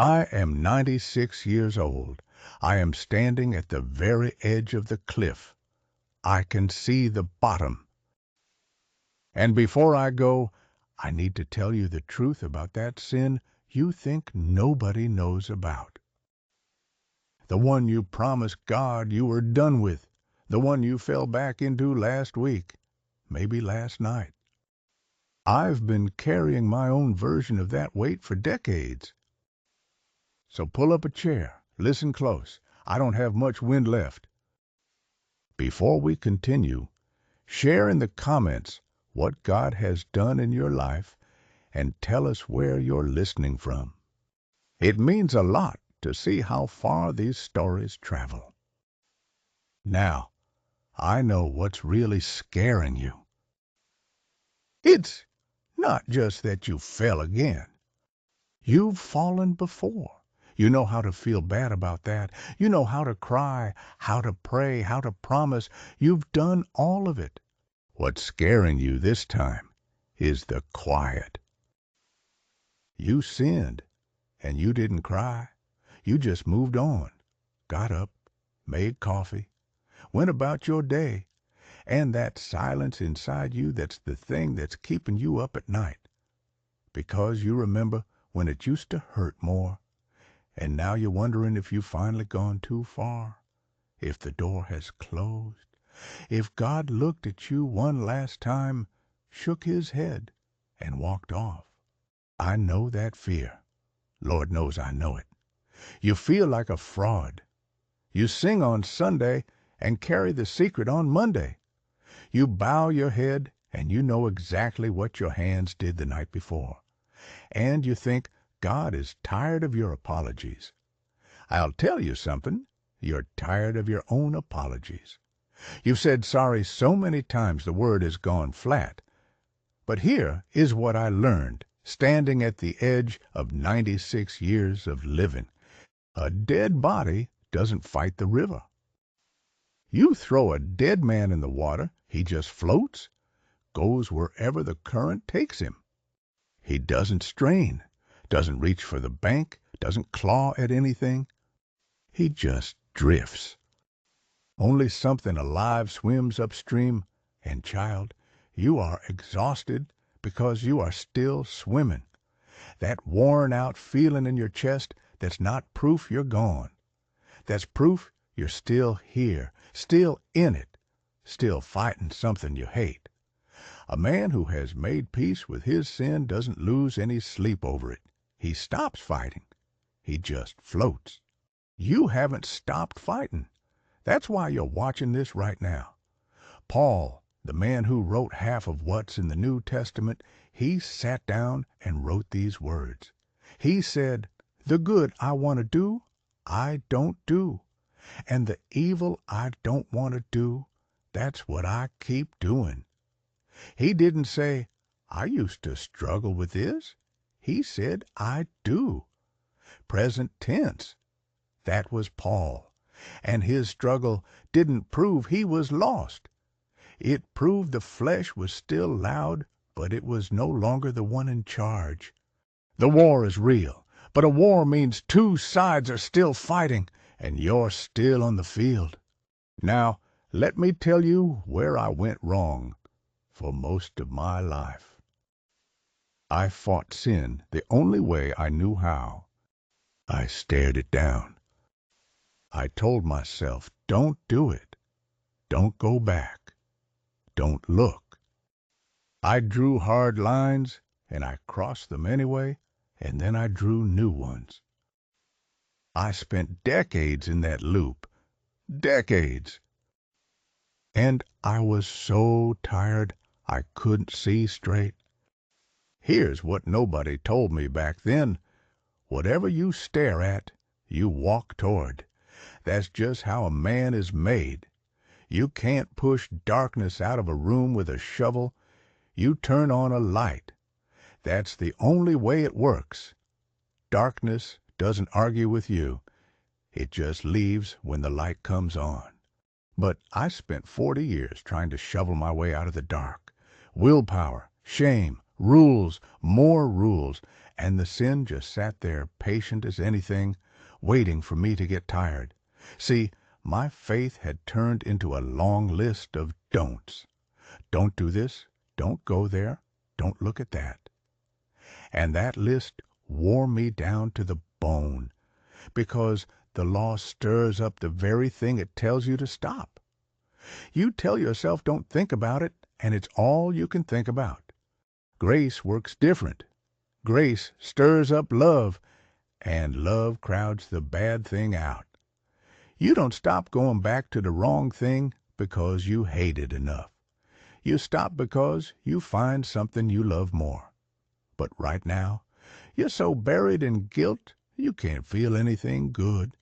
I am 96 years old. I am standing at the very edge of the cliff. I can see the bottom. And before I go, I need to tell you the truth about that sin you think nobody knows about. The one you promised God you were done with. The one you fell back into last week, maybe last night. I've been carrying my own version of that weight for decades. So pull up a chair, listen close. I don't have much wind left. Before we continue, share in the comments what God has done in your life and tell us where you're listening from. It means a lot to see how far these stories travel. Now, I know what's really scaring you. It's not just that you fell again. You've fallen before. You know how to feel bad about that. You know how to cry, how to pray, how to promise. You've done all of it. What's scaring you this time is the quiet. You sinned, and you didn't cry. You just moved on, got up, made coffee, went about your day, and that silence inside you, that's the thing that's keeping you up at night. Because you remember when it used to hurt more, and now you're wondering if you've finally gone too far, if the door has closed, if God looked at you one last time, shook his head, and walked off. I know that fear. Lord knows I know it. You feel like a fraud. You sing on Sunday and carry the secret on Monday. You bow your head and you know exactly what your hands did the night before. And you think God is tired of your apologies. I'll tell you something. You're tired of your own apologies. You've said sorry so many times the word has gone flat. But here is what I learned standing at the edge of 96 years of living. A dead body doesn't fight the river. You throw a dead man in the water, he just floats, goes wherever the current takes him. He doesn't strain, doesn't reach for the bank, doesn't claw at anything. He just drifts. Only something alive swims upstream, and child, you are exhausted because you are still swimming. That worn-out feeling in your chest, that's not proof you're gone. That's proof you're still here, still in it, still fighting something you hate. A man who has made peace with his sin doesn't lose any sleep over it. He stops fighting. He just floats. You haven't stopped fighting. That's why you're watching this right now. Paul, the man who wrote half of what's in the New Testament, he sat down and wrote these words. He said, "The good I want to do, I don't do. And the evil I don't want to do, that's what I keep doing." He didn't say, "I used to struggle with this." He said, "I do." Present tense. That was Paul. And his struggle didn't prove he was lost. It proved the flesh was still loud, but it was no longer the one in charge. The war is real, but a war means two sides are still fighting, and you're still on the field. Now, let me tell you where I went wrong for most of my life. I fought sin the only way I knew how. I stared it down. I told myself, don't do it. Don't go back. Don't look. I drew hard lines, and I crossed them anyway, and then I drew new ones. I spent decades in that loop. Decades. And I was so tired I couldn't see straight. Here's what nobody told me back then. Whatever you stare at, you walk toward. That's just how a man is made. You can't push darkness out of a room with a shovel. You turn on a light. That's the only way it works. Darkness doesn't argue with you. It just leaves when the light comes on. But I spent 40 years trying to shovel my way out of the dark. Willpower, shame, rules, more rules, and the sin just sat there patient as anything, waiting for me to get tired. See, my faith had turned into a long list of don'ts. Don't do this, don't go there, don't look at that. And that list wore me down to the bone, because the law stirs up the very thing it tells you to stop. You tell yourself don't think about it, and it's all you can think about. Grace works different. Grace stirs up love, and love crowds the bad thing out. You don't stop going back to the wrong thing because you hate it enough. You stop because you find something you love more. But right now, you're so buried in guilt you can't feel anything good.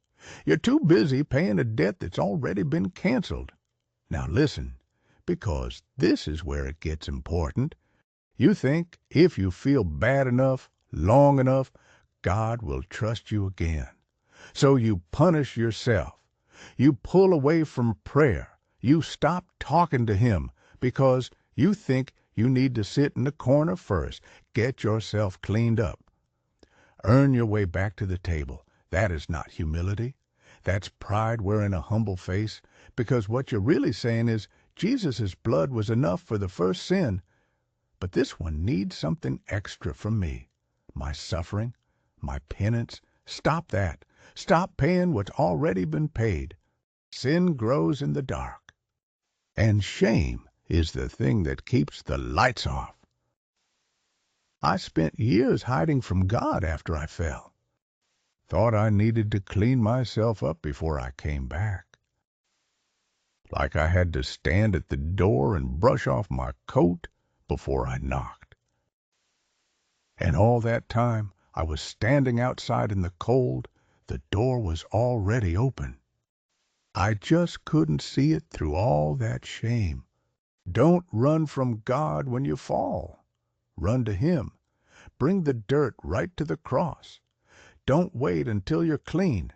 You're too busy paying a debt that's already been canceled. Now listen, because this is where it gets important. You think if you feel bad enough, long enough, God will trust you again. So you punish yourself. You pull away from prayer. You stop talking to Him because you think you need to sit in the corner first, get yourself cleaned up. Earn your way back to the table. That is not humility. That's pride wearing a humble face, because what you're really saying is Jesus' blood was enough for the first sin, but this one needs something extra from me. My suffering, my penance. Stop that. Stop paying what's already been paid. Sin grows in the dark, and shame is the thing that keeps the lights off. I spent years hiding from God after I fell. Thought I needed to clean myself up before I came back. Like I had to stand at the door and brush off my coat before I knocked. And all that time I was standing outside in the cold, the door was already open. I just couldn't see it through all that shame. Don't run from God when you fall. Run to Him. Bring the dirt right to the cross. Don't wait until you're clean.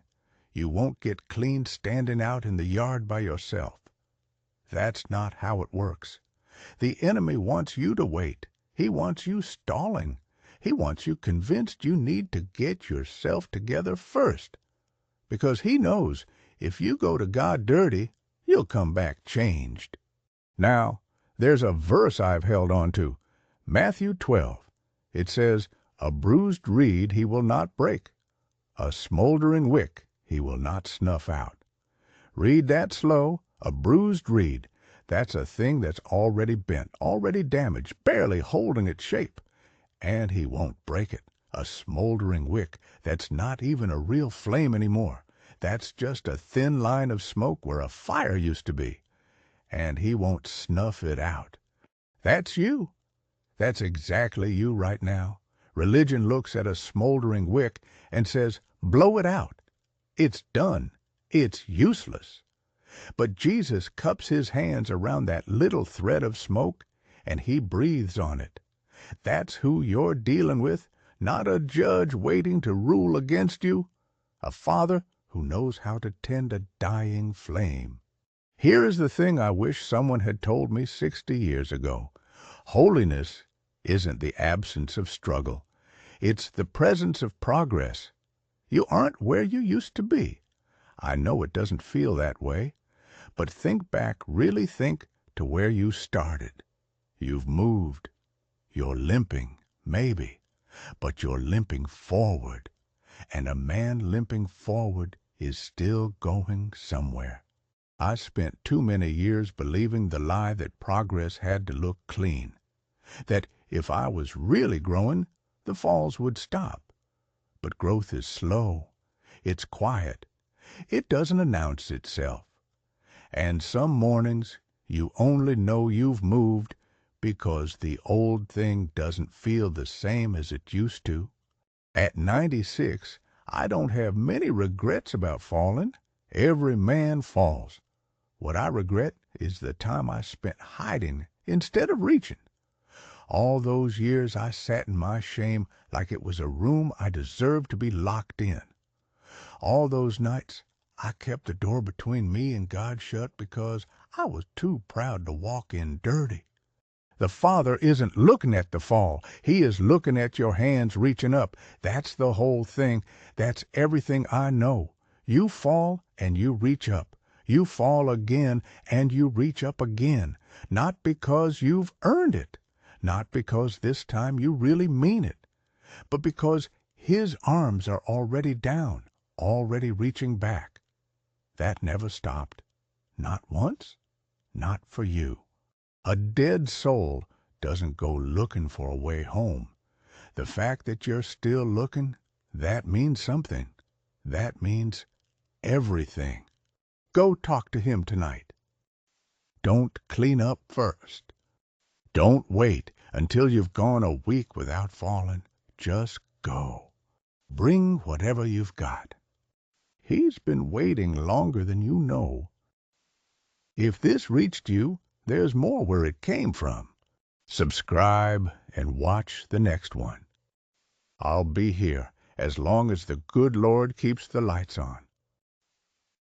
You won't get clean standing out in the yard by yourself. That's not how it works. The enemy wants you to wait. He wants you stalling. He wants you convinced you need to get yourself together first. Because he knows if you go to God dirty, you'll come back changed. Now, there's a verse I've held on to. Matthew 12. It says, "A bruised reed He will not break. A smoldering wick He will not snuff out." Read that slow. A bruised reed. That's a thing that's already bent, already damaged, barely holding its shape. And He won't break it. A smoldering wick. That's not even a real flame anymore. That's just a thin line of smoke where a fire used to be. And He won't snuff it out. That's you. That's exactly you right now. Religion looks at a smoldering wick and says, blow it out. It's done. It's useless. But Jesus cups His hands around that little thread of smoke, and He breathes on it. That's who you're dealing with, not a judge waiting to rule against you, a Father who knows how to tend a dying flame. Here is the thing I wish someone had told me 60 years ago. Holiness isn't the absence of struggle. It's the presence of progress. You aren't where you used to be. I know it doesn't feel that way, but think back, really think to where you started. You've moved. You're limping, maybe, but you're limping forward. And a man limping forward is still going somewhere. I spent too many years believing the lie that progress had to look clean, that if I was really growing, the falls would stop. But growth is slow. It's quiet. It doesn't announce itself. And some mornings you only know you've moved because the old thing doesn't feel the same as it used to. At 96, I don't have many regrets about falling. Every man falls. What I regret is the time I spent hiding instead of reaching. All those years I sat in my shame like it was a room I deserved to be locked in. All those nights I kept the door between me and God shut because I was too proud to walk in dirty. The Father isn't looking at the fall. He is looking at your hands reaching up. That's the whole thing. That's everything I know. You fall and you reach up. You fall again and you reach up again. Not because you've earned it. Not because this time you really mean it. But because His arms are already down, already reaching back. That never stopped. Not once. Not for you. A dead soul doesn't go looking for a way home. The fact that you're still looking, that means something. That means everything. Go talk to Him tonight. Don't clean up first. Don't wait until you've gone a week without falling. Just go. Bring whatever you've got. He's been waiting longer than you know. If this reached you, there's more where it came from. Subscribe and watch the next one. I'll be here as long as the good Lord keeps the lights on.